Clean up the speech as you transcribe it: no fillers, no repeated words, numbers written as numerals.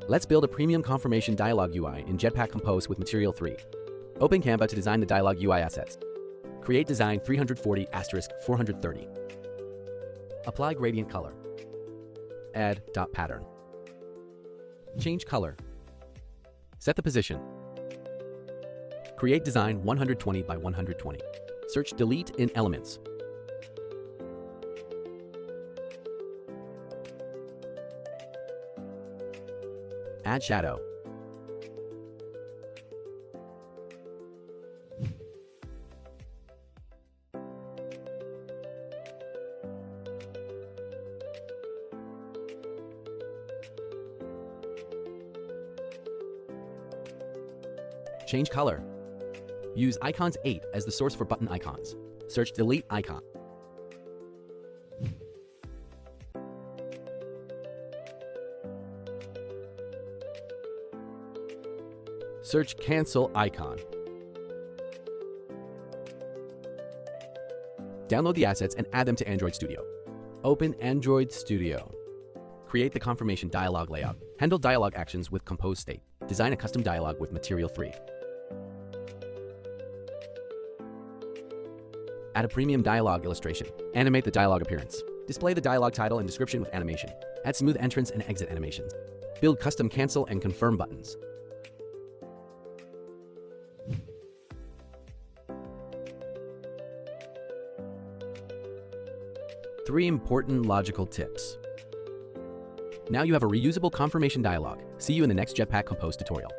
Let's build a premium confirmation dialog UI in Jetpack Compose with Material 3. Open Canva to design the dialog UI assets. Create design 340*430. Apply gradient color. Add dot pattern. Change color. Set the position. Create design 120 by 120. Search delete in elements. Add shadow. Change color. Use icons 8 as the source for button icons. Search delete icon. Search cancel icon. Download the assets and add them to Android Studio. Open Android Studio. Create the confirmation dialog layout. Handle dialog actions with Compose state. Design a custom dialog with Material 3. Add a premium dialog illustration. Animate the dialog appearance. Display the dialog title and description with animation. Add smooth entrance and exit animations. Build custom cancel and confirm buttons. Three important logical tips. Now you have a reusable confirmation dialog. See you in the next Jetpack Compose tutorial.